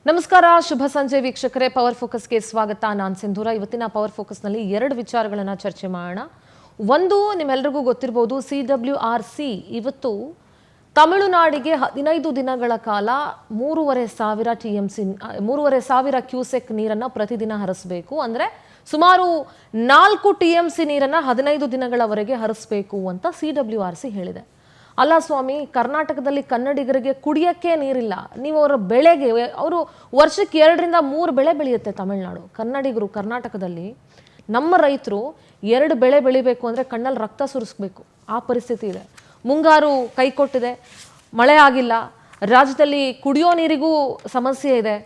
ನಮಸ್ಕಾರ, ಶುಭ ಸಂಜೆ ವೀಕ್ಷಕರೇ. ಪವರ್ ಫೋಕಸ್ಗೆ ಸ್ವಾಗತ. ನಾನು ಸಿಂಧೂರ. ಇವತ್ತಿನ ಪವರ್ ಫೋಕಸ್ನಲ್ಲಿ ಎರಡು ವಿಚಾರಗಳನ್ನು ಚರ್ಚೆ ಮಾಡೋಣ. ಒಂದು, ನಿಮ್ಮೆಲ್ಲರಿಗೂ ಗೊತ್ತಿರಬಹುದು, CWRC ಇವತ್ತು ತಮಿಳುನಾಡಿಗೆ 15 ದಿನಗಳ ಕಾಲ 3,500 ಕ್ಯೂಸೆಕ್ ನೀರನ್ನು ಪ್ರತಿದಿನ ಹರಿಸಬೇಕು. ಅಂದರೆ ಸುಮಾರು 4 TMC ನೀರನ್ನು 15 ದಿನಗಳವರೆಗೆ ಹರಿಸಬೇಕು ಅಂತ CWRC ಹೇಳಿದೆ. ಅಲ್ಲ ಸ್ವಾಮಿ, ಕರ್ನಾಟಕದಲ್ಲಿ ಕನ್ನಡಿಗರಿಗೆ ಕುಡಿಯೋಕ್ಕೆ ನೀರಿಲ್ಲ. ನೀವು ಅವರ ಬೆಳೆಗೆ, ಅವರು ವರ್ಷಕ್ಕೆ 2 ರಿಂದ 3 ಬೆಳೆ ಬೆಳೆಯುತ್ತೆ ತಮಿಳುನಾಡು. ಕನ್ನಡಿಗರು ಕರ್ನಾಟಕದಲ್ಲಿ, ನಮ್ಮ ರೈತರು 2 ಬೆಳೆ ಬೆಳಿಬೇಕು ಅಂದರೆ ಕಣ್ಣಲ್ಲಿ ರಕ್ತ ಸುರಿಸ್ಬೇಕು, ಆ ಪರಿಸ್ಥಿತಿ ಇದೆ. ಮುಂಗಾರು ಕೈ ಕೊಟ್ಟಿದೆ, ಮಳೆ ಆಗಿಲ್ಲ. ರಾಜ್ಯದಲ್ಲಿ ಕುಡಿಯೋ ನೀರಿಗೂ ಸಮಸ್ಯೆ ಇದೆ.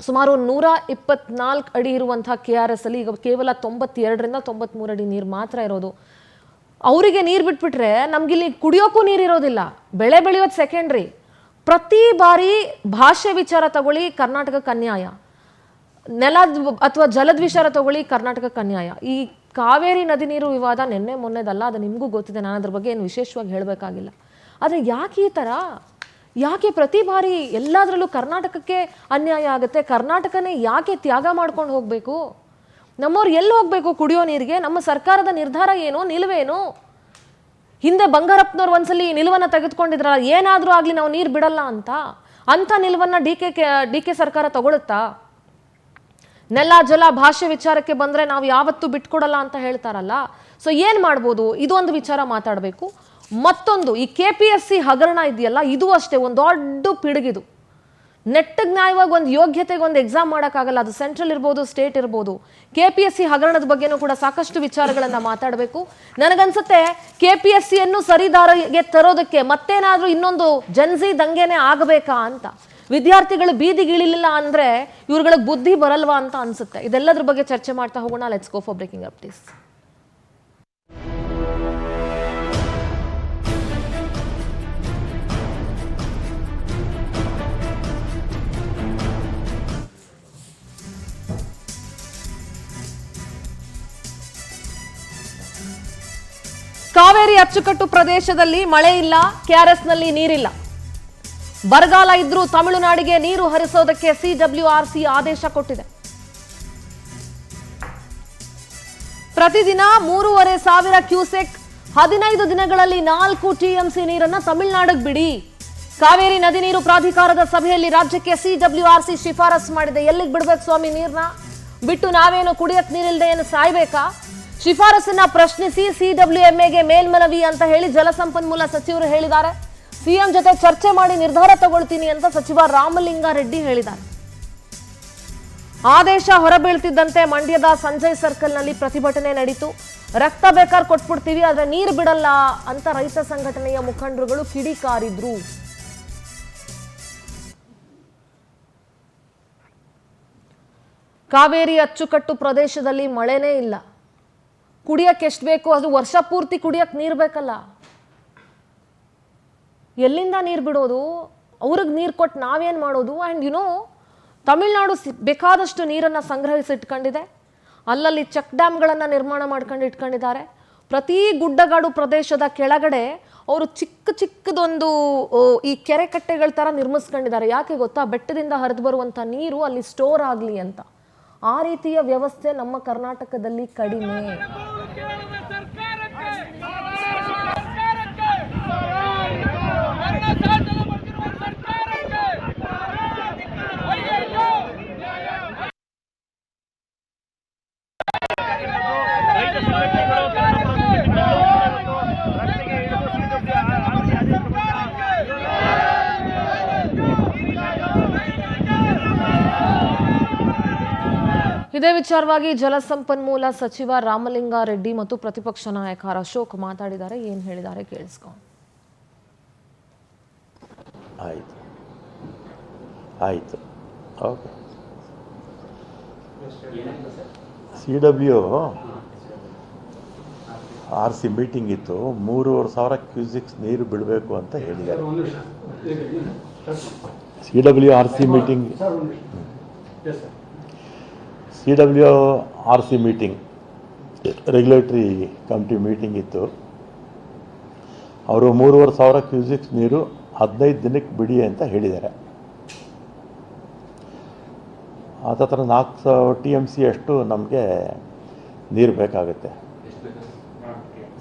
ಸುಮಾರು 124 ಅಡಿ ಇರುವಂಥ KRS ಅಲ್ಲಿ ಈಗ ಕೇವಲ 92 ರಿಂದ 93 ಅಡಿ ನೀರು ಮಾತ್ರ ಇರೋದು. ಅವರಿಗೆ ನೀರು ಬಿಟ್ಬಿಟ್ರೆ ನಮಗಿಲ್ಲಿ ಕುಡಿಯೋಕ್ಕೂ ನೀರು ಇರೋದಿಲ್ಲ. ಬೆಳೆ ಬೆಳೆಯೋದು ಸೆಕೆಂಡ್ರಿ. ಪ್ರತಿ ಬಾರಿ ಭಾಷೆ ವಿಚಾರ ತಗೊಳ್ಳಿ, ಕರ್ನಾಟಕಕ್ಕೆ ಅನ್ಯಾಯ. ನೆಲ ಅಥವಾ ಜಲದ ವಿಚಾರ ತಗೊಳ್ಳಿ, ಕರ್ನಾಟಕಕ್ಕೆ ಅನ್ಯಾಯ. ಈ ಕಾವೇರಿ ನದಿ ನೀರು ವಿವಾದ ನಿನ್ನೆ ಮೊನ್ನೆದಲ್ಲ, ಅದು ನಿಮಗೂ ಗೊತ್ತಿದೆ. ನಾನು ಅದ್ರ ಬಗ್ಗೆ ಏನು ವಿಶೇಷವಾಗಿ ಹೇಳಬೇಕಾಗಿಲ್ಲ. ಆದರೆ ಯಾಕೆ ಈ ಥರ, ಯಾಕೆ ಪ್ರತಿ ಬಾರಿ ಎಲ್ಲದರಲ್ಲೂ ಕರ್ನಾಟಕಕ್ಕೆ ಅನ್ಯಾಯ ಆಗುತ್ತೆ? ಕರ್ನಾಟಕನೇ ಯಾಕೆ ತ್ಯಾಗ ಮಾಡ್ಕೊಂಡು ಹೋಗಬೇಕು? ನಮ್ಮವ್ರು ಎಲ್ಲಿ ಹೋಗಬೇಕು ಕುಡಿಯೋ ನೀರಿಗೆ? ನಮ್ಮ ಸರ್ಕಾರದ ನಿರ್ಧಾರ ಏನು, ನಿಲುವೇನು? ಹಿಂದೆ ಬಂಗಾರಪ್ಪನವ್ರು ಒಂದ್ಸಲಿ ನಿಲುವನ್ನು ತೆಗೆದುಕೊಂಡಿದ್ರಲ್ಲ, ಏನಾದರೂ ಆಗಲಿ ನಾವು ನೀರು ಬಿಡಲ್ಲ ಅಂತ. ಅಂಥ ನಿಲುವನ್ನು ಡಿ ಕೆ ಸರ್ಕಾರ ತಗೊಳುತ್ತಾ? ನೆಲ ಜಲ ಭಾಷೆ ವಿಚಾರಕ್ಕೆ ಬಂದರೆ ನಾವು ಯಾವತ್ತೂ ಬಿಟ್ಕೊಡಲ್ಲ ಅಂತ ಹೇಳ್ತಾರಲ್ಲ. ಸೊ ಏನು ಮಾಡ್ಬೋದು? ಇದು ಒಂದು ವಿಚಾರ ಮಾತಾಡಬೇಕು. ಮತ್ತೊಂದು, ಈ KPSC ಹಗರಣ ಇದೆಯಲ್ಲ, ಇದು ಅಷ್ಟೇ ಒಂದು ದೊಡ್ಡ ಪಿಡುಗಿದು. ನೆಟ್ಟಗೆ ನ್ಯಾಯವಾಗಿ ಒಂದು ಯೋಗ್ಯತೆಗೆ ಒಂದು ಎಕ್ಸಾಮ್ ಮಾಡೋಕ್ಕಾಗಲ್ಲ. ಅದು ಸೆಂಟ್ರಲ್ ಇರ್ಬೋದು, ಸ್ಟೇಟ್ ಇರ್ಬೋದು. KPSC ಹಗರಣದ ಬಗ್ಗೆನೂ ಕೂಡ ಸಾಕಷ್ಟು ವಿಚಾರಗಳನ್ನು ಮಾತಾಡಬೇಕು. ನನಗನ್ಸುತ್ತೆ KPSCಯನ್ನು ಸರಿದಾರಿಗೆ ತರೋದಕ್ಕೆ ಮತ್ತೇನಾದರೂ ಇನ್ನೊಂದು ಜನ್ಸಿ ದಂಗೆನೇ ಆಗಬೇಕಾ ಅಂತ. ವಿದ್ಯಾರ್ಥಿಗಳು ಬೀದಿಗಿಳಿಲಿಲ್ಲ ಅಂದರೆ ಇವ್ರುಗಳಿಗೆ ಬುದ್ಧಿ ಬರಲ್ವಾ ಅಂತ ಅನ್ಸುತ್ತೆ. ಇದೆಲ್ಲದ್ರ ಬಗ್ಗೆ ಚರ್ಚೆ ಮಾಡ್ತಾ ಹೋಗೋಣ. Let's go for breaking updates. Kaveri ಅಚ್ಚುಕಟ್ಟು ಪ್ರದೇಶದಲ್ಲಿ ಮಳೆ ಇಲ್ಲ, KRSನಲ್ಲಿ ನೀರಿಲ್ಲ. ಬರಗಾಲ ಇದ್ರೂ ತಮಿಳುನಾಡಿಗೆ ನೀರು ಹರಿಸೋದಕ್ಕೆ CWRC ಆದೇಶ ಕೊಟ್ಟಿದೆ. ಪ್ರತಿದಿನ 3,500 ಕ್ಯೂಸೆಕ್ 15 ದಿನಗಳಲ್ಲಿ 4 TMC ನೀರನ್ನ ತಮಿಳುನಾಡಿಗೆ ಬಿಡಿ. ಕಾವೇರಿ ನದಿ ನೀರು ಪ್ರಾಧಿಕಾರದ ಸಭೆಯಲ್ಲಿ ರಾಜ್ಯಕ್ಕೆ CWRC ಶಿಫಾರಸು ಮಾಡಿದೆ. ಎಲ್ಲಿಗೆ ಬಿಡ್ಬೇಕು ಸ್ವಾಮಿ ನೀರ್ನ? ಬಿಟ್ಟು ನಾವೇನು ಕುಡಿಯಕ್ ನೀರಿಲ್ಲದೆ ಏನು ಸಾಯ್ಬೇಕಾ? ಶಿಫಾರಸನ್ನ ಪ್ರಶ್ನಿಸಿ CWMAಗೆ ಮೇಲ್ಮನವಿ ಅಂತ ಹೇಳಿ ಜಲಸಂಪನ್ಮೂಲ ಸಚಿವರು ಹೇಳಿದ್ದಾರೆ. CM ಜೊತೆ ಚರ್ಚೆ ಮಾಡಿ ನಿರ್ಧಾರ ತಗೊಳ್ತೀನಿ ಅಂತ ಸಚಿವ ರಾಮಲಿಂಗಾರೆಡ್ಡಿ ಹೇಳಿದ್ದಾರೆ. ಆದೇಶ ಹೊರಬೀಳ್ತಿದ್ದಂತೆ ಮಂಡ್ಯದ ಸಂಜಯ್ ಸರ್ಕಲ್ನಲ್ಲಿ ಪ್ರತಿಭಟನೆ ನಡೀತು. ರಕ್ತ ಬೇಕಾದ್ರೆ ಕೊಟ್ಬಿಡ್ತೀವಿ, ಆದ್ರೆ ನೀರು ಬಿಡಲ್ಲ ಅಂತ ರೈತ ಸಂಘಟನೆಯ ಮುಖಂಡರುಗಳು ಕಿಡಿಕಾರಿದ್ರು. ಕಾವೇರಿ ಅಚ್ಚುಕಟ್ಟು ಪ್ರದೇಶದಲ್ಲಿ ಮಳೆನೇ ಇಲ್ಲ. ಕುಡಿಯಕ್ಕೆ ಎಷ್ಟು ಬೇಕು ಅದು ವರ್ಷ ಪೂರ್ತಿ ಕುಡಿಯಕ್ಕೆ ನೀರು ಬೇಕಲ್ಲ. ಎಲ್ಲಿಂದ ನೀರು ಬಿಡೋದು? ಅವ್ರಿಗೆ ನೀರು ಕೊಟ್ಟು ನಾವೇನು ಮಾಡೋದು? ಆ್ಯಂಡ್ ತಮಿಳ್ನಾಡು ಬೇಕಾದಷ್ಟು ನೀರನ್ನು ಸಂಗ್ರಹಿಸಿಟ್ಕೊಂಡಿದೆ. ಅಲ್ಲಲ್ಲಿ ಚೆಕ್ ಡ್ಯಾಮ್ಗಳನ್ನು ನಿರ್ಮಾಣ ಮಾಡ್ಕೊಂಡು ಇಟ್ಕೊಂಡಿದ್ದಾರೆ. ಪ್ರತಿ ಗುಡ್ಡಗಾಡು ಪ್ರದೇಶದ ಕೆಳಗಡೆ ಅವರು ಚಿಕ್ಕದೊಂದು ಈ ಕೆರೆ ಕಟ್ಟೆಗಳ ಥರ ನಿರ್ಮಿಸ್ಕೊಂಡಿದ್ದಾರೆ. ಯಾಕೆ ಗೊತ್ತಾ? ಬೆಟ್ಟದಿಂದ ಹರಿದು ಬರುವಂಥ ನೀರು ಅಲ್ಲಿ ಸ್ಟೋರ್ ಆಗಲಿ ಅಂತ. ಆ ರೀತಿಯ ವ್ಯವಸ್ಥೆ ನಮ್ಮ ಕರ್ನಾಟಕದಲ್ಲಿ ಕಡಿಮೆ. ಇದೇ ವಿಚಾರವಾಗಿ ಜಲಸಂಪನ್ಮೂಲ ಸಚಿವ ರಾಮಲಿಂಗಾರೆಡ್ಡಿ ಮತ್ತು ಪ್ರತಿಪಕ್ಷ ನಾಯಕ ಅಶೋಕ್ ಮಾತಾಡಿದ್ದಾರೆ. ಏನು ಹೇಳಿದ್ದಾರೆ ಕೇಳಿಸ್ಕೊಂಡು. ಆಯಿತು ಓಕೆ. CWRC ಮೀಟಿಂಗ್ ಇತ್ತು. 3,500 ಕ್ಯೂಸಿಕ್ಸ್ ನೀರು ಬಿಡಬೇಕು ಅಂತ ಹೇಳಿದ್ದಾರೆ. CWRC meeting regulatory committee meeting ಇತ್ತು. ಅವರು 3,500 ಕ್ಯೂಸಿಕ್ಸ್ ನೀರು 15 ದಿನಕ್ಕೆ ಬಿಡಿ ಅಂತ ಹೇಳಿದ್ದಾರೆ. ಹತ್ತತ್ರ 4 TMC ಅಷ್ಟು ನಮಗೆ ನೀರು ಬೇಕಾಗುತ್ತೆ.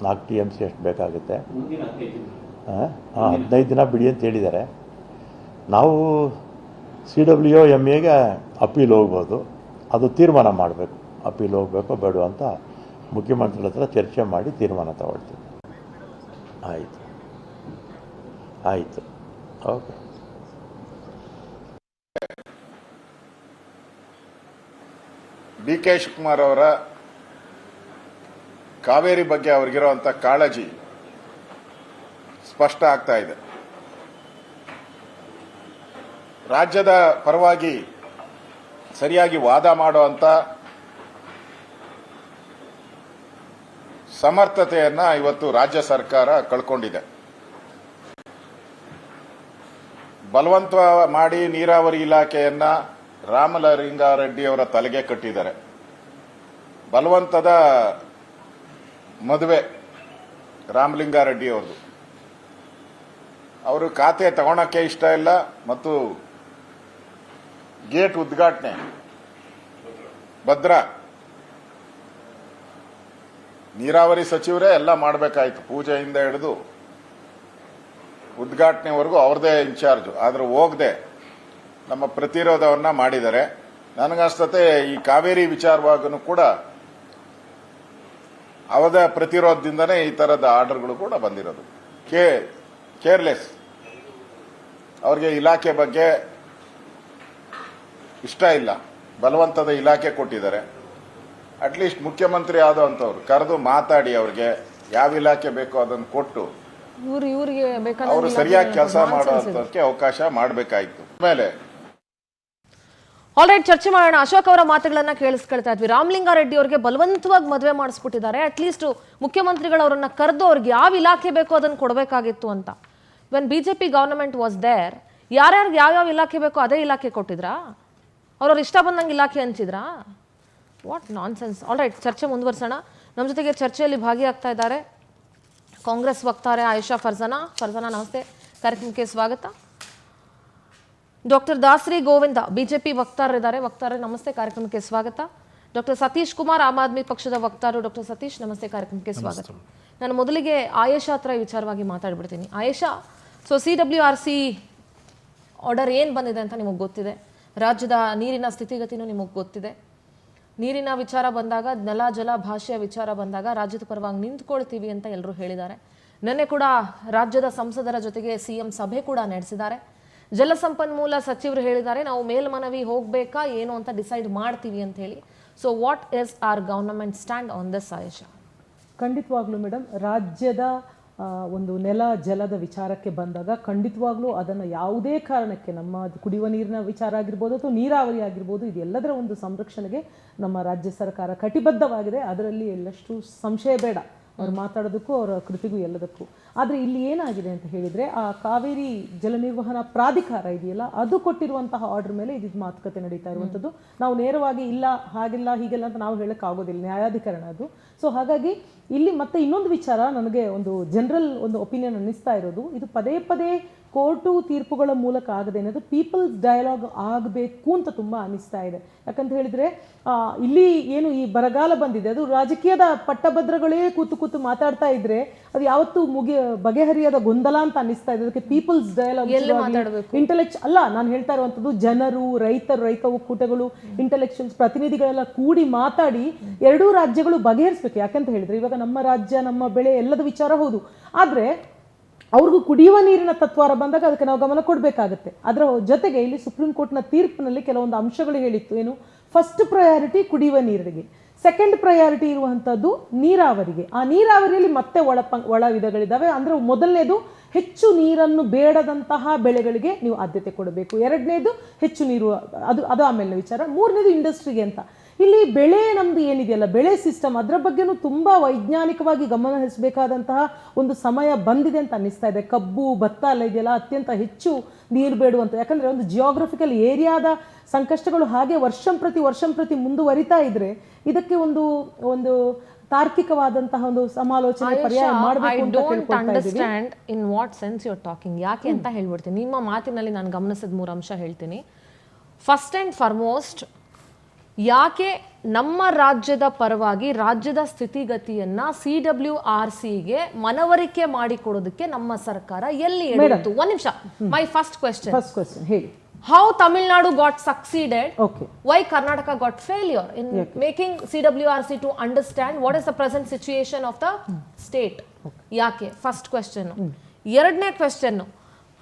4 TMC ಅಷ್ಟು ಬೇಕಾಗುತ್ತೆ. 15 ದಿನ ಬಿಡಿ ಅಂತ ಹೇಳಿದ್ದಾರೆ. ನಾವು CWMAಗೆ ಅಪೀಲ್ ಹೋಗ್ಬೋದು, ಅದು ತೀರ್ಮಾನ ಮಾಡಬೇಕು. ಅಪೀಲ್ ಹೋಗಬೇಕೋ ಬೇಡ ಅಂತ ಮುಖ್ಯಮಂತ್ರಿಗಳ ಹತ್ರ ಚರ್ಚೆ ಮಾಡಿ ತೀರ್ಮಾನ ತಗೊಳ್ತೀವಿ. ಆಯಿತು ಓಕೆ. DK ಶಿವಕುಮಾರ್ ಅವರ ಕಾವೇರಿ ಬಗ್ಗೆ ಅವ್ರಿಗಿರುವಂಥ ಕಾಳಜಿ ಸ್ಪಷ್ಟ ಆಗ್ತಾ ಇದೆ. ರಾಜ್ಯದ ಪರವಾಗಿ ಸರಿಯಾಗಿ ವಾದ ಮಾಡುವಂತ ಸಮರ್ಥತೆಯನ್ನ ಇವತ್ತು ರಾಜ್ಯ ಸರ್ಕಾರ ಕಳ್ಕೊಂಡಿದೆ. ಬಲವಂತ ಮಾಡಿ ನೀರಾವರಿ ಇಲಾಖೆಯನ್ನ ರಾಮಲಿಂಗಾರೆಡ್ಡಿ ಅವರ ತಲೆಗೆ ಕಟ್ಟಿದ್ದಾರೆ. ಬಲವಂತದ ಮದುವೆ ರಾಮಲಿಂಗಾರೆಡ್ಡಿ ಅವ್ರದ್ದು. ಅವರು ಖಾತೆ ತಗೊಳಕ್ಕೆ ಇಷ್ಟ ಇಲ್ಲ ಮತ್ತು ಗೇಟ್ ಉದ್ಘಾಟನೆ ಭದ್ರಾ ನೀರಾವರಿ ಸಚಿವರೇ ಎಲ್ಲ ಮಾಡಬೇಕಾಯ್ತು, ಪೂಜೆಯಿಂದ ಹಿಡಿದು ಉದ್ಘಾಟನೆವರೆಗೂ ಅವ್ರದೇ ಇನ್ಚಾರ್ಜ್. ಆದ್ರೆ ಹೋಗದೆ ನಮ್ಮ ಪ್ರತಿರೋಧವನ್ನ ಮಾಡಿದ್ದಾರೆ. ನನಗನ್ಸ್ತತೆ ಈ ಕಾವೇರಿ ವಿಚಾರವಾಗೂ ಕೂಡ ಅವರ ಪ್ರತಿರೋಧದಿಂದನೇ ಈ ತರದ ಆರ್ಡರ್ಗಳು ಕೂಡ ಬಂದಿರೋದು. ಕೇರ್ಲೆಸ್. ಅವ್ರಿಗೆ ಇಲಾಖೆ ಬಗ್ಗೆ ಇಷ್ಟ ಇಲ್ಲ, ಬಲವಂತದ ಇಲಾಖೆ ಕೊಟ್ಟಿದ್ದಾರೆ. ಅಟ್ಲೀಸ್ಟ್ ಮುಖ್ಯಮಂತ್ರಿ ಆದಂತವ್ರು ಕರೆದು ಮಾತಾಡಿ ಅವ್ರಿಗೆ ಯಾವ ಇಲಾಖೆ ಬೇಕೋ ಅದನ್ನು ಕೊಟ್ಟು ಅವರು ಸರಿಯಾಗಿ ಕೆಲಸ ಮಾಡೋದಕ್ಕೆ ಅವಕಾಶ ಮಾಡಬೇಕಾಯಿತು. ಆಮೇಲೆ ಆಲ್ರೈಟ್, ಚರ್ಚೆ ಮಾಡೋಣ. ಅಶೋಕ್ ಅವರ ಮಾತುಗಳನ್ನ ಕೇಳಿಸ್ಕೊಳ್ತಾ ಇದ್ವಿ. ರಾಮಲಿಂಗಾರೆಡ್ಡಿ ಅವರಿಗೆ ಬಲವಂತವಾಗಿ ಮದುವೆ ಮಾಡಿಸ್ಬಿಟ್ಟಿದ್ದಾರೆ. ಅಟ್ಲೀಸ್ಟ್ ಮುಖ್ಯಮಂತ್ರಿಗಳು ಅವರನ್ನ ಕರೆದು ಅವ್ರಿಗೆ ಯಾವ ಇಲಾಖೆ ಬೇಕೋ ಅದನ್ನು ಕೊಡಬೇಕಾಗಿತ್ತು ಅಂತ. When BJP government was there, ಯಾರ್ಯಾರಿಗೆ ಯಾವ್ಯಾವ ಇಲಾಖೆ ಬೇಕೋ ಅದೇ ಇಲಾಖೆ ಕೊಟ್ಟಿದ್ರಾ? ಅವ್ರವ್ರು ಇಷ್ಟ ಬಂದಂಗೆ ಇಲಾಖೆ ಹಂಚಿದ್ರಾ? What nonsense. ಆಲ್ರೈಟ್, ಚರ್ಚೆ ಮುಂದುವರ್ಸೋಣ. ನಮ್ಮ ಜೊತೆಗೆ ಚರ್ಚೆಯಲ್ಲಿ ಭಾಗಿಯಾಗ್ತಾ ಇದ್ದಾರೆ ಕಾಂಗ್ರೆಸ್ ವಕ್ತಾರೆ ಆಯೇಷಾ ಫರ್ಜಾನಾ. ನಮಸ್ತೆ, ಕಾರ್ಯಕ್ರಮಕ್ಕೆ ಸ್ವಾಗತ. ಡಾಕ್ಟರ್ ದಾಸರಿ ಗೋವಿಂದ BJP ವಕ್ತಾರರಿದ್ದಾರೆ. ನಮಸ್ತೆ, ಕಾರ್ಯಕ್ರಮಕ್ಕೆ ಸ್ವಾಗತ. ಡಾಕ್ಟರ್ ಸತೀಶ್ ಕುಮಾರ್ ಆಮ್ ಆದ್ಮಿ ಪಕ್ಷದ ವಕ್ತಾರರು. ಡಾಕ್ಟರ್ ಸತೀಶ್ ನಮಸ್ತೆ, ಕಾರ್ಯಕ್ರಮಕ್ಕೆ ಸ್ವಾಗತ. ನಾನು ಮೊದಲಿಗೆ ಆಯೇಷಾ ಹತ್ರ ಈ ವಿಚಾರವಾಗಿ ಮಾತಾಡ್ಬಿಡ್ತೀನಿ. ಆಯೇಷಾ, ಸೊ CWRC ಆರ್ಡರ್ ಏನು ಬಂದಿದೆ ಅಂತ ನಿಮಗೆ ಗೊತ್ತಿದೆ. ರಾಜ್ಯದ ನೀರಿನ ಸ್ಥಿತಿಗತಿನೂ ನಿಮಗೆ ಗೊತ್ತಿದೆ. ನೀರಿನ ವಿಚಾರ ಬಂದಾಗ, ನೆಲ ಜಲ ಭಾಷೆಯ ವಿಚಾರ ಬಂದಾಗ ರಾಜ್ಯದ ಪರವಾಗಿ ನಿಂತ್ಕೊಳ್ತೀವಿ ಅಂತ ಎಲ್ಲರೂ ಹೇಳಿದ್ದಾರೆ. ನಿನ್ನೆ ಕೂಡ ರಾಜ್ಯದ ಸಂಸದರ ಜೊತೆಗೆ CM ಸಭೆ ಕೂಡ ನಡೆಸಿದ್ದಾರೆ. ಜಲಸಂಪನ್ಮೂಲ ಸಚಿವರು ಹೇಳಿದ್ದಾರೆ, ನಾವು ಮೇಲ್ಮನವಿ ಹೋಗಬೇಕಾ ಏನು ಅಂತ ಡಿಸೈಡ್ ಮಾಡ್ತೀವಿ ಅಂತ ಹೇಳಿ. So what is our government stand on this Ayesha? ಖಂಡಿತವಾಗ್ಲೂ ಮೇಡಮ್, ರಾಜ್ಯದ ಒಂದು ನೆಲ ಜಲದ ವಿಚಾರಕ್ಕೆ ಬಂದಾಗ ಖಂಡಿತವಾಗ್ಲೂ ಅದನ್ನು ಯಾವುದೇ ಕಾರಣಕ್ಕೆ ನಮ್ಮ ಕುಡಿಯುವ ನೀರಿನ ವಿಚಾರ ಆಗಿರ್ಬೋದು ಅಥವಾ ನೀರಾವರಿ ಆಗಿರ್ಬೋದು, ಇದೆಲ್ಲದರ ಒಂದು ಸಂರಕ್ಷಣೆಗೆ ನಮ್ಮ ರಾಜ್ಯ ಸರ್ಕಾರ ಕಟಿಬದ್ಧವಾಗಿದೆ. ಅದರಲ್ಲಿ ಎಲ್ಲಷ್ಟು ಸಂಶಯ ಬೇಡ, ಅವ್ರು ಮಾತಾಡೋದಕ್ಕೂ ಅವರ ಕೃತಿಗೂ ಎಲ್ಲದಕ್ಕೂ. ಆದರೆ ಇಲ್ಲಿ ಏನಾಗಿದೆ ಅಂತ ಹೇಳಿದರೆ, ಆ ಕಾವೇರಿ ಜಲ ನಿರ್ವಹಣಾ ಪ್ರಾಧಿಕಾರ ಇದೆಯಲ್ಲ, ಅದು ಕೊಟ್ಟಿರುವಂತಹ ಆರ್ಡರ್ ಮೇಲೆ ಇದು ಮಾತುಕತೆ ನಡೀತಾ ಇರುವಂಥದ್ದು. ನಾವು ನೇರವಾಗಿ ಇಲ್ಲ ಹಾಗಿಲ್ಲ ಹೀಗೆಲ್ಲ ಅಂತ ನಾವು ಹೇಳೋಕ್ಕಾಗೋದಿಲ್ಲ, ನ್ಯಾಯಾಧಿಕರಣ ಅದು. ಸೊ ಹಾಗಾಗಿ ಇಲ್ಲಿ ಮತ್ತೆ ಇನ್ನೊಂದು ವಿಚಾರ ನನಗೆ ಒಂದು ಜನರಲ್ ಒಂದು ಒಪಿನಿಯನ್ ಅನ್ನಿಸ್ತಾ ಇರೋದು, ಇದು ಪದೇ ಪದೇ ಕೋರ್ಟು ತೀರ್ಪುಗಳ ಮೂಲಕ ಆಗದೆ ಅನ್ನೋದು ಪೀಪಲ್ಸ್ ಡಯಲಾಗ್ ಆಗಬೇಕು ಅಂತ ತುಂಬ ಅನ್ನಿಸ್ತಾ ಇದೆ. ಯಾಕಂತ ಹೇಳಿದರೆ ಇಲ್ಲಿ ಏನು ಈ ಬರಗಾಲ ಬಂದಿದೆ, ಅದು ರಾಜಕೀಯದ ಪಟ್ಟಭದ್ರಗಳೇ ಕೂತು ಮಾತಾಡ್ತಾ ಇದ್ರೆ ಅದು ಯಾವತ್ತೂ ಬಗೆಹರಿಯದ ಗೊಂದಲ ಅಂತ ಅನ್ನಿಸ್ತಾ ಇದೆ. ಅದಕ್ಕೆ ಪೀಪಲ್ಸ್ ಡಯಲಾಗ್, ಇಂಟೆಲೆಕ್ಚ್ ಅಲ್ಲ, ನಾನು ಹೇಳ್ತಾ ಇರುವಂಥದ್ದು ಜನರು, ರೈತರು, ರೈತ ಒಕ್ಕೂಟಗಳು, ಇಂಟೆಲೆಕ್ಚುಯಲ್ಸ್ ಪ್ರತಿನಿಧಿಗಳೆಲ್ಲ ಕೂಡಿ ಮಾತಾಡಿ ಎರಡೂ ರಾಜ್ಯಗಳು ಬಗೆಹರಿಸಬೇಕು. ಯಾಕಂತ ಹೇಳಿದ್ರೆ ಇವಾಗ ನಮ್ಮ ರಾಜ್ಯ, ನಮ್ಮ ಬೆಳೆ ಎಲ್ಲದ ವಿಚಾರ ಹೌದು, ಆದರೆ ಅವ್ರಿಗೂ ಕುಡಿಯುವ ನೀರಿನ ತತ್ವಾರ ಬಂದಾಗ ಅದಕ್ಕೆ ನಾವು ಗಮನ ಕೊಡಬೇಕಾಗತ್ತೆ. ಅದರ ಜೊತೆಗೆ ಇಲ್ಲಿ ಸುಪ್ರೀಂ ಕೋರ್ಟ್ನ ತೀರ್ಪಿನಲ್ಲಿ ಕೆಲವೊಂದು ಅಂಶಗಳು ಹೇಳಿತ್ತು. ಏನು, ಫಸ್ಟ್ ಪ್ರಯಾರಿಟಿ ಕುಡಿಯುವ ನೀರಿಗೆ, ಸೆಕೆಂಡ್ ಪ್ರಯಾರಿಟಿ ಇರುವಂಥದ್ದು ನೀರಾವರಿಗೆ. ಆ ನೀರಾವರಿಯಲ್ಲಿ ಮತ್ತೆ ಒಳ ವಿಧಗಳಿದ್ದಾವೆ. ಅಂದರೆ ಮೊದಲನೇದು ಹೆಚ್ಚು ನೀರನ್ನು ಬೇಡದಂತಹ ಬೆಳೆಗಳಿಗೆ ನೀವು ಆದ್ಯತೆ ಕೊಡಬೇಕು. ಎರಡನೇದು ಹೆಚ್ಚು ನೀರು, ಅದು ಆಮೇಲಿನ ವಿಚಾರ. ಮೂರನೇದು ಇಂಡಸ್ಟ್ರಿಗೆ ಅಂತ. ಇಲ್ಲಿ ಬೆಳೆ ನಮ್ದು ಏನಿದೆಯಲ್ಲ, ಬೆಳೆ ಸಿಸ್ಟಮ್, ಅದರ ಬಗ್ಗೆನೂ ತುಂಬ ವೈಜ್ಞಾನಿಕವಾಗಿ ಗಮನ ಹರಿಸಬೇಕಾದಂತಹ ಒಂದು ಸಮಯ ಬಂದಿದೆ ಅಂತ ಅನ್ನಿಸ್ತಾ ಇದೆ. ಕಬ್ಬು, ಭತ್ತ ಎಲ್ಲ ಇದೆಯಲ್ಲ, ಅತ್ಯಂತ ಹೆಚ್ಚು ನೀರು ಬೇಡುವಂಥ, ಯಾಕಂದರೆ ಒಂದು ಜಿಯೋಗ್ರಫಿಕಲ್ ಏರಿಯಾದ ಸಂಕಷ್ಟಗಳು ಹಾಗೆ ವರ್ಷಂ ಪ್ರತಿ ಮುಂದುವರಿತಾ ಇದ್ರೆ ಇದಕ್ಕೆ ಒಂದು ತಾರ್ಕಿಕವಾದಂತಹ ಒಂದು ಸಮಾಲೋಚನೆ ಪರ್ಯಾಯ ಮಾಡಬೇಕು ಅಂತ ಕೇಳ್ಕೊಳ್ತಾ ಇದ್ದೀವಿ. In what sense you are talking, ಯಾಕೆ ಅಂತ ಹೇಳ್ಬಿಡ್ತೀನಿ. ನಿಮ್ಮ ಮಾತಿನಲ್ಲಿ ನಾನು ಗಮನಿಸಿದ 3 ಅಂಶ ಹೇಳ್ತೀನಿ. ಫಸ್ಟ್ ಆ್ಯಂಡ್ ಫಾರ್ಮೋಸ್ಟ್, ಯಾಕೆ ನಮ್ಮ ರಾಜ್ಯದ ಪರವಾಗಿ ರಾಜ್ಯದ ಸ್ಥಿತಿಗತಿಯನ್ನ CWRCಗೆ ಮನವರಿಕೆ ಮಾಡಿಕೊಡೋದಕ್ಕೆ ನಮ್ಮ ಸರ್ಕಾರ ಎಲ್ಲಿ ಎಡವಿತು? ಒಂದ್ ನಿಮಿಷ. ಮೈ ಫಸ್ಟ್ ಕ್ವೆಶ್ಚನ್ ಹೇಳಿ. How Tamil Nadu got succeeded? Okay. Why Karnataka got failure in making CWRC to understand what is the present situation of the state? ಯಾಕೆ? First question. ಎರಡನೇ ಕ್ವೆಶ್ಚನ್,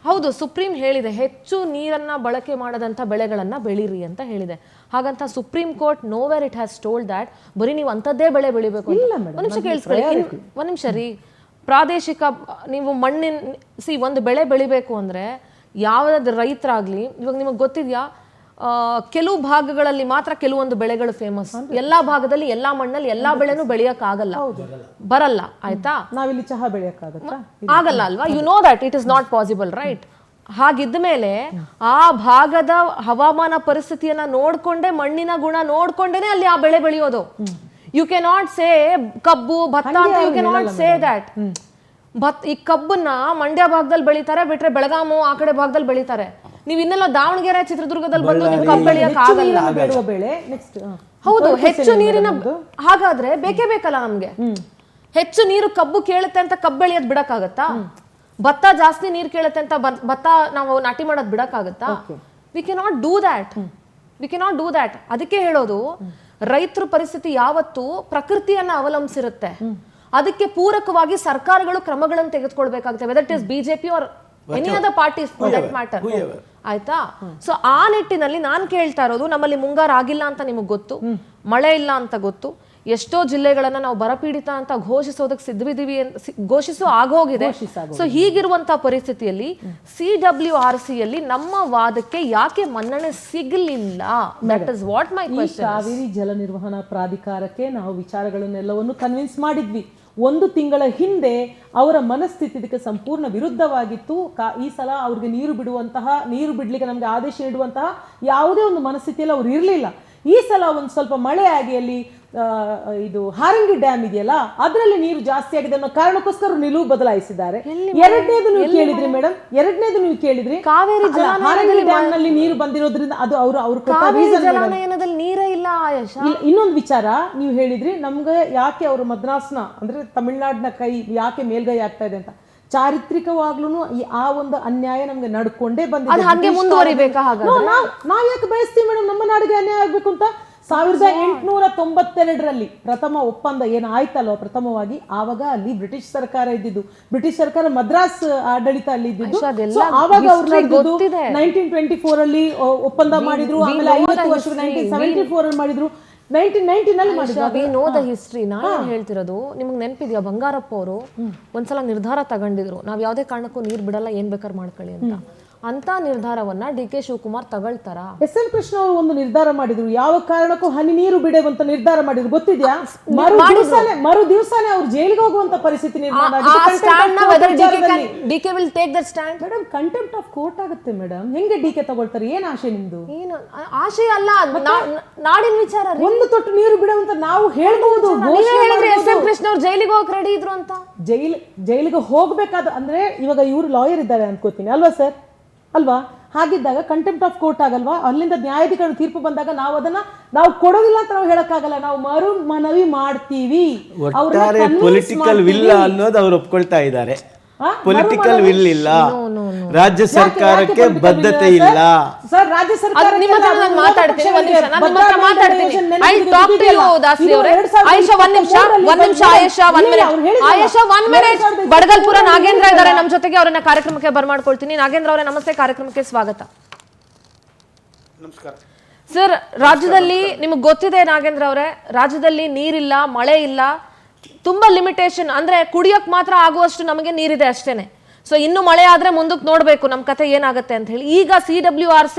ಹೌದು ಸುಪ್ರೀಂ ಹೇಳಿದೆ ಹೆಚ್ಚು ನೀರನ್ನ ಬಳಕೆ ಮಾಡದಂತ ಬೆಳೆಗಳನ್ನ ಬೆಳೀರಿ ಅಂತ ಹೇಳಿದೆ. ಹಾಗಂತ supreme court nowhere it has told that ಬರೀ ನೀವು ಅಂಥದ್ದೇ ಬೆಳೆ ಬೆಳಿಬೇಕು ಅಂತ. ಒಂದ್ ನಿಮಿಷ ಕೇಳಿಸ್ಕೊಳ್ಳಿ, ಒಂದ್ ನಿಮಿಷ ರೀ. ಪ್ರಾದೇಶಿಕ ನೀವು ಮಣ್ಣಿನ ಒಂದು ಬೆಳೆ ಬೆಳಿಬೇಕು ಅಂದ್ರೆ ಯಾವುದಾದ್ರು ರೈತರಾಗ್ಲಿ, ಇವಾಗ ನಿಮಗೆ ಗೊತ್ತಿದ್ಯಾ, ಕೆಲವು ಭಾಗಗಳಲ್ಲಿ ಮಾತ್ರ ಕೆಲವೊಂದು ಬೆಳೆಗಳು ಫೇಮಸ್. ಎಲ್ಲಾ ಭಾಗದಲ್ಲಿ ಎಲ್ಲಾ ಮಣ್ಣಲ್ಲಿ ಎಲ್ಲಾ ಬೆಳೆನೂ ಬೆಳೆಯಕ್ ಆಗಲ್ಲ, ಬರಲ್ಲ. ಆಯ್ತಾ? ನಾವಿಲ್ಲಿ ಚಹಾ ಬೆಳೆಯಕ್ಕಾಗತ್ತಾ? ಆಗಲ್ಲ ಅಲ್ವಾ? You know that it is not possible, right? ಹಾಗಿದ್ದ ಮೇಲೆ ಆ ಭಾಗದ ಹವಾಮಾನ ಪರಿಸ್ಥಿತಿಯನ್ನ ನೋಡ್ಕೊಂಡೆ, ಮಣ್ಣಿನ ಗುಣ ನೋಡ್ಕೊಂಡೇನೆ ಅಲ್ಲಿ ಆ ಬೆಳೆ ಬೆಳೆಯೋದು. ಯು ಕೆ ನಾಟ್ ಸೇ ಕಬ್ಬು ಭತ್ತ ಅಂತ, U can not say that. ಈ ಕಬ್ಬನ್ನ ಮಂಡ್ಯ ಭಾಗದಲ್ಲಿ ಬೆಳಿತಾರೆ ಬಿಟ್ರೆ ಬೆಳಗಾಮು ಆ ಕಡೆ ಭಾಗದಲ್ಲಿ ಬೆಳಿತಾರೆ. ನೀವು ಇನ್ನೆಲ್ಲ ದಾವಣಗೆರೆ ಚಿತ್ರದುರ್ಗದಲ್ಲಿ ಬಂದು ನೀವು ಕಬ್ಬು ಬೆಳೆಯಕ್ ಆಗಲ್ಲ. ಹೌದು, ಹೆಚ್ಚು ನೀರಿನ, ಹಾಗಾದ್ರೆ ಬೇಕೇ ಬೇಕಲ್ಲ ನಮ್ಗೆ. ಹೆಚ್ಚು ನೀರು ಕಬ್ಬು ಕೇಳುತ್ತೆ ಅಂತ ಕಬ್ಬು ಬೆಳೆಯೋದ್ ಬಿಡಕ್ಕಾಗತ್ತಾ? ಭತ್ತ ಜಾಸ್ತಿ ನೀರು ಕೇಳುತ್ತೆ ಅಂತ ಭತ್ತ ನಾವು ನಾಟಿ ಮಾಡೋದ್ ಬಿಡಕ್ಕಾಗತ್ತಾ? We can not do that. ಅದಕ್ಕೆ ಹೇಳೋದು, ರೈತರ ಪರಿಸ್ಥಿತಿ ಯಾವತ್ತು ಪ್ರಕೃತಿಯನ್ನ ಅವಲಂಬಿಸಿರುತ್ತೆ. ಅದಕ್ಕೆ ಪೂರಕವಾಗಿ ಸರ್ಕಾರಗಳು ಕ್ರಮಗಳನ್ನು ತೆಗೆದುಕೊಳ್ಬೇಕಾಗುತ್ತೆ, whether it is BJP or any other parties for that matter. ಆಯ್ತಾ? ಸೊ ಆ ನಿಟ್ಟಿನಲ್ಲಿ ನಾನು ಕೇಳ್ತಾ ಇರೋದು, ನಮ್ಮಲ್ಲಿ ಮುಂಗಾರು ಆಗಿಲ್ಲ ಅಂತ ನಿಮಗೆ ಗೊತ್ತು, ಮಳೆ ಇಲ್ಲ ಅಂತ ಗೊತ್ತು, ಎಷ್ಟೋ ಜಿಲ್ಲೆಗಳನ್ನ ನಾವು ಬರಪೀಡಿತ ಅಂತ ಘೋಷಿಸೋದಕ್ಕೆ ಸಿದ್ಧವಿದ್ದೀವಿ, ಘೋಷಿಸೋ ಆಗೋಗಿದೆ. ಸೊ ಹೀಗಿರುವಂತಹ ಪರಿಸ್ಥಿತಿಯಲ್ಲಿ CWRCಯಲ್ಲಿ ನಮ್ಮ ವಾದಕ್ಕೆ ಯಾಕೆ ಮನ್ನಣೆ ಸಿಗಲಿಲ್ಲ? That is what my question. Kaveri ಜಲ ನಿರ್ವಹಣಾ ಪ್ರಾಧಿಕಾರಕ್ಕೆ ನಾವು ವಿಚಾರಗಳನ್ನೆಲ್ಲವನ್ನು ಕನ್ವಿನ್ಸ್ ಮಾಡಿದ್ವಿ. 1 ತಿಂಗಳ ಹಿಂದೆ ಅವರ ಮನಸ್ಥಿತಿ ಇದಕ್ಕೆ ಸಂಪೂರ್ಣ ವಿರುದ್ಧವಾಗಿತ್ತು. ಈ ಸಲ ಅವ್ರಿಗೆ ನೀರು ಬಿಡ್ಲಿಕ್ಕೆ ನಮ್ಗೆ ಆದೇಶ ನೀಡುವಂತಹ ಯಾವುದೇ ಒಂದು ಮನಸ್ಥಿತಿಯಲ್ಲಿ ಅವ್ರು ಇರಲಿಲ್ಲ. ಈ ಸಲ ಒಂದು ಸ್ವಲ್ಪ ಮಳೆ ಆಗಿ ಅಲ್ಲಿ ಇದು ಹಾರಂಗಿ ಡ್ಯಾಮ್ ಇದೆಯಲ್ಲ, ಅದರಲ್ಲಿ ನೀರು ಜಾಸ್ತಿ ಆಗಿದೆ ಅನ್ನೋ ಕಾರಣಕ್ಕೋಸ್ಕರ ನಿಲುವು ಬದಲಾಯಿಸಿದ್ದಾರೆ. ಎರಡನೇದು ನೀವು ಕೇಳಿದ್ರಿ ಕಾವೇರಿ ಹಾರಂಗಿ ಡ್ಯಾಮ್ ನಲ್ಲಿ ನೀರು ಬಂದಿರೋದ್ರಿಂದ ಅದು ಅವರು ಜಲಾನಯನದಲ್ಲಿ ನೀರೇ ಇಲ್ಲ. ಇನ್ನೊಂದು ವಿಚಾರ ನೀವು ಹೇಳಿದ್ರಿ, ನಮ್ಗೆ ಯಾಕೆ ಅವರು ಮದ್ರಾಸ್ನ ಅಂದ್ರೆ ತಮಿಳ್ನಾಡಿನ ಕೈ ಯಾಕೆ ಮೇಲ್ಗೈ ಆಗ್ತಾ ಇದೆ ಅಂತ. ಚಾರಿತ್ರಿಕವಾಗ್ಲೂ ಆ ಒಂದು ಅನ್ಯಾಯ ನಮ್ಗೆ ನಡ್ಕೊಂಡೇ ಬಂದಿದೆ. ನಾವ್ ಯಾಕೆ ಬಯಸ್ತೀವಿ ಮೇಡಮ್ ನಮ್ಮ ನಾಡಿಗೆ ಅನ್ಯಾಯ ಆಗ್ಬೇಕು ಅಂತ? 1892ರಲ್ಲಿ ಪ್ರಥಮ ಒಪ್ಪಂದ ಏನಾಯ್ತಲ್ವ ಪ್ರಥಮವಾಗಿ, ಆವಾಗ ಅಲ್ಲಿ ಬ್ರಿಟಿಷ್ ಸರ್ಕಾರ ಇದ್ದಿದ್ದು, ಬ್ರಿಟಿಷ್ ಸರ್ಕಾರ ಮದ್ರಾಸ್ ಆಡಳಿತ ಅಲ್ಲಿ ಇದ್ದಿದ್ದು. ಆವಾಗ ಅವ್ರು 1924 ಅಲ್ಲಿ ಒಪ್ಪಂದ ಮಾಡಿದ್ರು, ಆಮೇಲೆ 50 ವರ್ಷ 1974 ಅಲ್ಲಿ ಮಾಡಿದ್ರು, 1990 ವಿ ನೋ ದ ಹಿಸ್ಟ್ರಿ. ನಾನು ಹೇಳ್ತಿರೋದು, ನಿಮ್ಗೆ ನೆನಪಿದ್ಯಾ ಬಂಗಾರಪ್ಪ ಅವರು ಒಂದ್ಸಲ ನಿರ್ಧಾರ ತಗೊಂಡಿದ್ರು, ನಾವ್ ಯಾವ್ದೇ ಕಾರಣಕ್ಕೂ ನೀರ್ ಬಿಡಲ್ಲ, ಏನ್ ಬೇಕಾದ್ರೆ ಮಾಡ್ಕೊಳ್ಳಿ ಅಂತ. ಅಂತ ನಿರ್ಧಾರವನ್ನ DK ಶಿವಕುಮಾರ್ ತಗೊಳ್ತಾರ? SM ಕೃಷ್ಣ ಅವರು ಒಂದು ನಿರ್ಧಾರ ಮಾಡಿದ್ರು, ಯಾವ ಕಾರಣಕ್ಕೂ ಹನಿ ನೀರು ಬಿಡುವಂತ ನಿರ್ಧಾರ ಮಾಡಿದ್ರು, ಗೊತ್ತಿದ್ಯಾ? ಮರು ದಿವಸನೇ ಅವ್ರು ಜೈಲಿಗೆ ಹೋಗುವಂತ ಪರಿಸ್ಥಿತಿ ನಿರ್ಮಾಣ DK will take that stand. Madam contempt of court ಆಗುತ್ತೆ ಮೇಡಮ್. ಹೆಂಗೆ DK ತಗೊಳ್ತಾರೆ? ಏನ್ ಆಶೆ ನಿಮ್ದು? ಏನು ಆಶಯ ಅಲ್ಲ, ನಾಡಿನ ವಿಚಾರ. ಒಂದು ತೊಟ್ಟು ನೀರು ಬಿಡುವಂತ ನಾವು ಹೇಳ್ಬಹುದು. SM ಕೃಷ್ಣ ಅವ್ರು ಜೈಲಿಗೆ ಹೋಗಕ್ ರೆಡಿ ಇದ್ರು ಅಂತ. ಜೈಲಿಗೆ ಹೋಗ್ಬೇಕಾದ ಅಂದ್ರೆ ಇವಾಗ ಇವ್ರು ಲಾಯರ್ ಇದ್ದಾರೆ ಅನ್ಕೋತೀನಿ ಅಲ್ವಾ ಸರ್? ಅಲ್ವಾ? ಹಾಗಿದ್ದಾಗ ಕಂಟೆಂಪ್ಟ್ ಆಫ್ ಕೋರ್ಟ್ ಆಗಲ್ವಾ? ಅಲ್ಲಿಂದ ನ್ಯಾಯಾಧಿಕರಣ ತೀರ್ಪು ಬಂದಾಗ ನಾವು ಕೊಡೋದಿಲ್ಲ ಅಂತ ನಾವು ಹೇಳಕ್ಕಾಗಲ್ಲ, ನಾವು ಮರು ಮನವಿ ಮಾಡ್ತೀವಿ. ಪೊಲಿಟಿಕಲ್ ವಿಲ್ ಅನ್ನೋದು ಅವ್ರು ಒಪ್ಕೊಳ್ತಾ ಇದ್ದಾರೆ. ಪೊಲಿಟಿಕಲ್ ವಿಲ್ ಇಲ್ಲ, ರಾಜ್ಯ ಸರ್ಕಾರಕ್ಕೆ ಬದ್ಧತೆ ಇಲ್ಲ. ಸರ್ ರಾಜ್ಯ ಸರ್ಕಾರ ಬಡಗಲ್ಪುರ ನಾಗೇಂದ್ರ ಇದ್ದಾರೆ ನಮ್ಮ ಜೊತೆಗೆ, ಅವರನ್ನ ಕಾರ್ಯಕ್ರಮಕ್ಕೆ ಬರ್ಮಾಡ್ಕೊಳ್ತೀನಿ. ನಾಗೇಂದ್ರ ಅವರೇ ನಮಸ್ತೆ, ಕಾರ್ಯಕ್ರಮಕ್ಕೆ ಸ್ವಾಗತ. ನಮಸ್ಕಾರ ಸರ್. ರಾಜ್ಯದಲ್ಲಿ ನಿಮಗೆ ಗೊತ್ತಿದೆ ನಾಗೇಂದ್ರ ಅವರೇ, ರಾಜ್ಯದಲ್ಲಿ ನೀರಿಲ್ಲ, ಮಳೆ ಇಲ್ಲ, ತುಂಬಾ ಲಿಮಿಟೇಷನ್. ಅಂದ್ರೆ ಕುಡಿಯೋಕ್ ಮಾತ್ರ ಆಗುವಷ್ಟು ನಮಗೆ ನೀರಿದೆ ಅಷ್ಟೇನೆ. ಸೊ ಇನ್ನು ಮಳೆ ಆದ್ರೆ ಮುಂದಕ್ಕೆ ನೋಡ್ಬೇಕು ನಮ್ಮ ಕತೆ ಏನಾಗುತ್ತೆ ಅಂತ ಹೇಳಿ. ಈಗ CWRC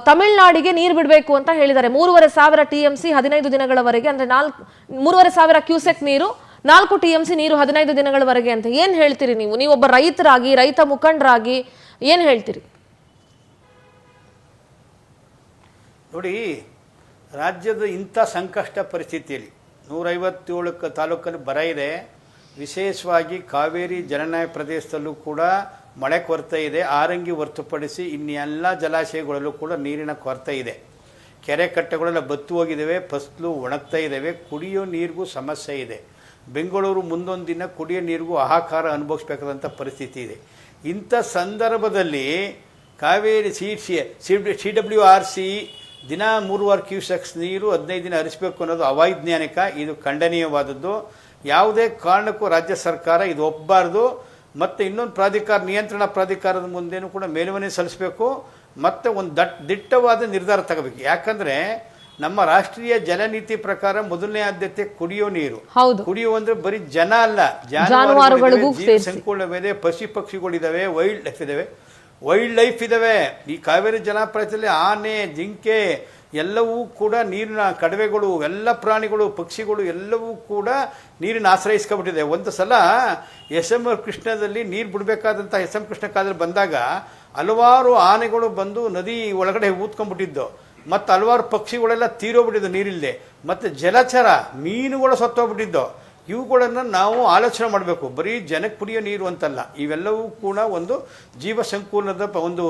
ತಮಿಳ್ನಾಡಿಗೆ ನೀರು ಬಿಡಬೇಕು ಅಂತ ಹೇಳಿದ್ದಾರೆ. 3,500 TMC 15 ದಿನಗಳವರೆಗೆ, ಅಂದ್ರೆ 3,500 ಕ್ಯೂಸೆಕ್ ನೀರು, 4 TMC ನೀರು 15 ದಿನಗಳವರೆಗೆ ಅಂತ. ಏನ್ ಹೇಳ್ತೀರಿ ನೀವು? ನೀವೊಬ್ಬ ರೈತರಾಗಿ, ರೈತ ಮುಖಂಡರಾಗಿ ಏನ್ ಹೇಳ್ತೀರಿ? ನೋಡಿ, ರಾಜ್ಯದ ಇಂಥ ಸಂಕಷ್ಟ ಪರಿಸ್ಥಿತಿಯಲ್ಲಿ 157 ತಾಲೂಕಲ್ಲಿ ಬರ ಇದೆ. ವಿಶೇಷವಾಗಿ ಕಾವೇರಿ ಜಲನಾಯ ಪ್ರದೇಶದಲ್ಲೂ ಕೂಡ ಮಳೆ ಕೊರತೆ ಇದೆ. ಆರಂಗಿ ಹೊರತುಪಡಿಸಿ ಇನ್ನೆಲ್ಲ ಜಲಾಶಯಗಳಲ್ಲೂ ಕೂಡ ನೀರಿನ ಕೊರತೆ ಇದೆ. ಕೆರೆ ಕಟ್ಟೆಗಳೆಲ್ಲ ಬತ್ತು ಹೋಗಿದ್ದಾವೆ, ಫಸಲು ಒಣಗ್ತಾ ಇದ್ದಾವೆ, ಕುಡಿಯೋ ನೀರಿಗೂ ಸಮಸ್ಯೆ ಇದೆ. ಬೆಂಗಳೂರು ಮುಂದೊಂದು ದಿನ ಕುಡಿಯೋ ನೀರಿಗೂ ಹಾಹಾಕಾರ ಅನುಭವಿಸ್ಬೇಕಾದಂಥ ಪರಿಸ್ಥಿತಿ ಇದೆ. ಇಂಥ ಸಂದರ್ಭದಲ್ಲಿ ಕಾವೇರಿ CWRC ದಿನ 3 ಕ್ಯೂಸೆಕ್ಸ್ ನೀರು 15 ದಿನ ಹರಿಸಬೇಕು ಅನ್ನೋದು ಅವೈಜ್ಞಾನಿಕ, ಇದು ಖಂಡನೀಯವಾದದ್ದು. ಯಾವುದೇ ಕಾರಣಕ್ಕೂ ರಾಜ್ಯ ಸರ್ಕಾರ ಇದು ಒಪ್ಪಬಾರ್ದು. ಮತ್ತು ಇನ್ನೊಂದು ಪ್ರಾಧಿಕಾರ, ನಿಯಂತ್ರಣ ಪ್ರಾಧಿಕಾರದ ಮುಂದೆನೂ ಕೂಡ ಮೇಲ್ಮನವಿ ಸಲ್ಲಿಸಬೇಕು ಮತ್ತು ಒಂದು ದಿಟ್ಟವಾದ ನಿರ್ಧಾರ ತಗೋಬೇಕು. ಯಾಕಂದರೆ ನಮ್ಮ ರಾಷ್ಟ್ರೀಯ ಜಲನೀತಿ ಪ್ರಕಾರ ಮೊದಲನೇ ಆದ್ಯತೆ ಕುಡಿಯೋ ನೀರು. ಕುಡಿಯೋ ಅಂದ್ರೆ ಬರೀ ಜನ ಅಲ್ಲ, ಜಾನುವಾರುಗಳಿಗೂ ಸಂಕುಲವಿದೆ, ಪಕ್ಷಿಗಳಿದಾವೆ, ವೈಲ್ಡ್ ಲೈಫ್ ಇದಾವೆ. ಈ ಕಾವೇರಿ ಜಲಾಶಯದಲ್ಲಿ ಆನೆ, ಜಿಂಕೆ ಎಲ್ಲವೂ ಕೂಡ ನೀರಿನ ಕಡವೆಗಳು, ಎಲ್ಲ ಪ್ರಾಣಿಗಳು, ಪಕ್ಷಿಗಳು ಎಲ್ಲವೂ ಕೂಡ ನೀರಿನ ಆಶ್ರಯಿಸ್ಕೊಬಿಟ್ಟಿದೆ. ಒಂದು ಸಲ SM ಕೃಷ್ಣದಲ್ಲಿ ನೀರು ಬಿಡಬೇಕಾದಂಥ SM ಕೃಷ್ಣ ಕಾಲದಲ್ಲಿ ಬಂದಾಗ ಹಲವಾರು ಆನೆಗಳು ಬಂದು ನದಿ ಒಳಗಡೆ ಊದ್ಕೊಂಡ್ಬಿಟ್ಟಿದ್ದು, ಮತ್ತು ಹಲವಾರು ಪಕ್ಷಿಗಳೆಲ್ಲ ತೀರೋಗ್ಬಿಟ್ಟಿದ್ದು ನೀರಿಲ್ಲದೆ, ಮತ್ತು ಜಲಚರ ಮೀನುಗಳು ಸತ್ತೋಗ್ಬಿಟ್ಟಿದ್ದು. ಇವುಗಳನ್ನು ನಾವು ಆಲೋಚನೆ ಮಾಡಬೇಕು. ಬರೀ ಜನಕ್ಕೆ ಕುಡಿಯೋ ನೀರು ಅಂತಲ್ಲ, ಇವೆಲ್ಲವೂ ಕೂಡ ಒಂದು ಜೀವ ಸಂಕುಲದ ಒಂದು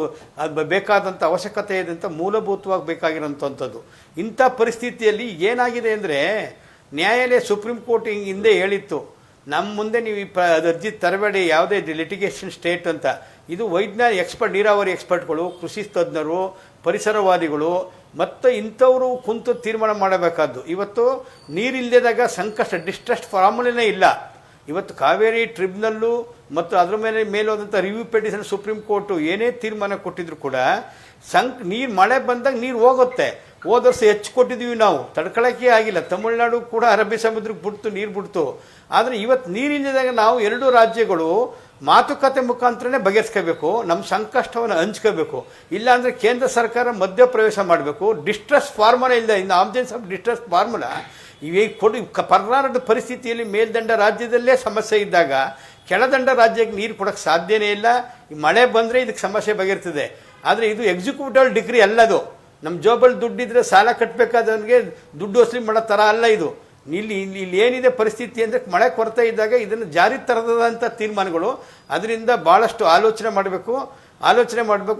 ಬೇಕಾದಂಥ ಅವಶ್ಯಕತೆ ಇದ್ದಂಥ ಮೂಲಭೂತವಾಗಿ ಬೇಕಾಗಿರೋಂಥದ್ದು. ಇಂಥ ಪರಿಸ್ಥಿತಿಯಲ್ಲಿ ಏನಾಗಿದೆ ಅಂದರೆ, ನ್ಯಾಯಾಲಯ ಸುಪ್ರೀಂ ಕೋರ್ಟ್ ಹಿಂದೆ ಹೇಳಿತ್ತು, ನಮ್ಮ ಮುಂದೆ ನೀವು ಈ ಅರ್ಜಿ ತರಬೇಡಿ, ಯಾವುದೇ ಲಿಟಿಗೇಷನ್ ಸ್ಟೇಟ್ ಅಂತ. ಇದು ವೈಜ್ಞಾನಿಕ ಎಕ್ಸ್ಪರ್ಟ್, ನೀರಾವರಿ ಎಕ್ಸ್ಪರ್ಟ್ಗಳು, ಕೃಷಿ ತಜ್ಞರು, ಪರಿಸರವಾದಿಗಳು ಮತ್ತು ಇಂಥವರು ಕುಂತು ತೀರ್ಮಾನ ಮಾಡಬೇಕಾದ್ದು. ಇವತ್ತು ನೀರಿಲ್ಲದಾಗ ಸಂಕಷ್ಟ, ಡಿಸ್ಟ್ರೆಸ್ ಫಾರ್ಮುಲೆನೇ ಇಲ್ಲ. ಇವತ್ತು ಕಾವೇರಿ ಟ್ರಿಬ್ಯುನಲ್ಲು ಮತ್ತು ಅದರ ಮೇಲೋದಂಥ ರಿವ್ಯೂ ಪಿಟಿಷನ್ ಸುಪ್ರೀಂ ಕೋರ್ಟು ಏನೇ ತೀರ್ಮಾನ ಕೊಟ್ಟಿದ್ರು ಕೂಡ ನೀರು ಮಳೆ ಬಂದಾಗ ನೀರು ಹೋಗುತ್ತೆ. ಹೋದ ವರ್ಷ ಹೆಚ್ಚು ಕೊಟ್ಟಿದ್ದೀವಿ ನಾವು, ತಡ್ಕೊಳ್ಳೋಕ್ಕೆ ಆಗಿಲ್ಲ. ತಮಿಳುನಾಡು ಕೂಡ ಅರಬ್ಬಿ ಸಮುದ್ರಕ್ಕೆ ನೀರು ಬಿಡ್ತು. ಆದರೆ ಇವತ್ತು ನೀರಿಲ್ಲದಾಗ ನಾವು 2 ರಾಜ್ಯಗಳು ಮಾತುಕತೆ ಮುಖಾಂತರನೇ ಬಗೆಹರಿಸ್ಕೋಬೇಕು, ನಮ್ಮ ಸಂಕಷ್ಟವನ್ನು ಹಂಚ್ಕೋಬೇಕು. ಇಲ್ಲಾಂದರೆ ಕೇಂದ್ರ ಸರ್ಕಾರ ಮಧ್ಯಪ್ರವೇಶ ಮಾಡಬೇಕು. ಡಿಸ್ಟ್ರೆಸ್ ಫಾರ್ಮುಲಾ ಇಲ್ಲ, ಇನ್ ಆಬ್ಜೆನ್ಸ್ ಆಫ್ ಡಿಸ್ಟ್ರೆಸ್ ಫಾರ್ಮುಲಾ ಇವೇ ಪರ್ನಾರದ ಪರಿಸ್ಥಿತಿಯಲ್ಲಿ ಮೇಲ್ದಂಡ ರಾಜ್ಯದಲ್ಲೇ ಸಮಸ್ಯೆ ಇದ್ದಾಗ ಕೆಳದಂಡ ರಾಜ್ಯಕ್ಕೆ ನೀರು ಕೊಡೋಕ್ಕೆ ಸಾಧ್ಯನೇ ಇಲ್ಲ. ಈ ಮಳೆ ಬಂದರೆ ಇದಕ್ಕೆ ಸಮಸ್ಯೆ ಬಗೆರ್ತದೆ. ಆದರೆ ಇದು ಎಕ್ಸಿಕ್ಯೂಟಿವ್ ಡಿಗ್ರಿ ಅಲ್ಲದು. ನಮ್ಮ ಜೋಬಲ್ಲಿ ದುಡ್ಡಿದ್ರೆ ಸಾಲ ಕಟ್ಟಬೇಕಾದವನಿಗೆ ದುಡ್ಡು ವಸೂಲಿ ಮಾಡೋ ಥರ ಅಲ್ಲ ಇದು. ಇಲ್ಲಿ ಏನಿದೆ ಪರಿಸ್ಥಿತಿ ಅಂದರೆ, ಮಳೆ ಕೊರತೆ ಇದ್ದಾಗ ಇದನ್ನು ಜಾರಿ ತರದಂಥ ತೀರ್ಮಾನಗಳು. ಅದರಿಂದ ಭಾಳಷ್ಟು ಆಲೋಚನೆ ಮಾಡಬೇಕು.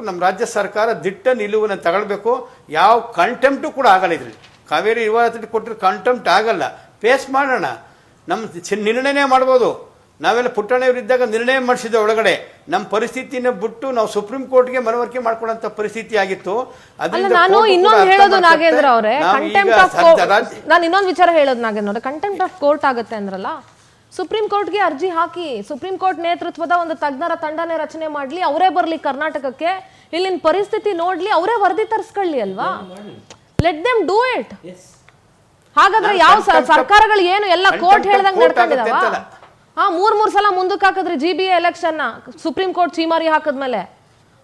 ನಮ್ಮ ರಾಜ್ಯ ಸರ್ಕಾರ ದಿಟ್ಟ ನಿಲುವನ್ನು ತಗೊಳ್ಬೇಕು. ಯಾವ ಕಂಟೆಂಪ್ಟು ಕೂಡ ಆಗಲ್ಲ. ಇದರಲ್ಲಿ ಕಾವೇರಿ ವಿವಾದ ಕೊಟ್ಟರೆ ಕಂಟೆಂಪ್ಟ್ ಆಗಲ್ಲ. ಫೇಸ್ ಮಾಡೋಣ, ನಮ್ಮ ನಿರ್ಣಯನೇ ಮಾಡ್ಬೋದು. ನಾವೆಲ್ಲ ಪುಟ್ಟಣ್ಣವರಿದ್ದಾಗ ನಿರ್ಣಯ ಮಾಡಿಸಿದ್ದೆ ಒಳಗಡೆ. ನಮ್ಮ ಪರಿಸ್ಥಿತಿನ ಬಿಟ್ಟು ನಾವು ಸುಪ್ರೀಂ ಕೋರ್ಟ್ಗೆ ಮನವರಿಕೆ ಮಾಡ್ಕೊಳ್ಳೋಂಥ ಪರಿಸ್ಥಿತಿ ಆಗಿತ್ತು. ನಾನು ಇನ್ನೊಂದು ಹೇಳೋದು ನಾಗೇಂದ್ರ ಅವರೇ, ನಾನು ಇನ್ನೊಂದು ವಿಚಾರ ಹೇಳೋದು ನಾಗೇಂದ್ರ ಅವರೇ, ಕಂಟೆಂಪ್ಟ್ ಆಫ್ ಕೋರ್ಟ್ ಆಗುತ್ತೆ ಅಂದ್ರಲ್ಲ, ಸುಪ್ರೀಂ ಕೋರ್ಟ್ಗೆ ಅರ್ಜಿ ಹಾಕಿ, ಸುಪ್ರೀಂ ಕೋರ್ಟ್ ನೇತೃತ್ವದ ಒಂದು ತಜ್ಞರ ತಂಡನೇ ರಚನೆ ಮಾಡ್ಲಿ, ಅವರೇ ಬರ್ಲಿ ಕರ್ನಾಟಕಕ್ಕೆ, ಇಲ್ಲಿನ ಪರಿಸ್ಥಿತಿ ನೋಡ್ಲಿ, ಅವರೇ ವರದಿ ತರಿಸ್ಕೊಳ್ಳಿ ಅಲ್ವಾ. Let them do it. ಹಾಗಾದ್ರೆ ಯಾವ ಸರ್ಕಾರಗಳು ಏನು ಎಲ್ಲ ಕೋರ್ಟ್ ಹೇಳ್ದಂಗೆ ನಡ್ಕೊಂಡಿದಾವ? 3 ಸಲ ಮುಂದಕ್ಕೆ ಹಾಕಿದ್ರಿ GBA ಎಲೆಕ್ಷನ್, ಸುಪ್ರೀಂ ಕೋರ್ಟ್ ಚೀಮಾರಿ ಹಾಕಿದ್ಮೇಲೆ.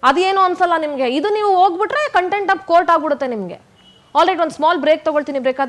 ಅದೇನು ಅನ್ಸಲ್ಲ ನಿಮ್ಗೆ? ಇದು ನೀವು ಹೋಗ್ಬಿಟ್ರೆ ಕಂಟೆಂಟ್ ಆಫ್ ಕೋರ್ಟ್ ಆಗ್ಬಿಡುತ್ತೆ ನಿಮ್ಗೆ. ಆಲ್ರೈಟ್, ಒಂದು ಸ್ಮಾಲ್ ಬ್ರೇಕ್ ತಗೊಳ್ತೀನಿ. ಬ್ರೇಕ್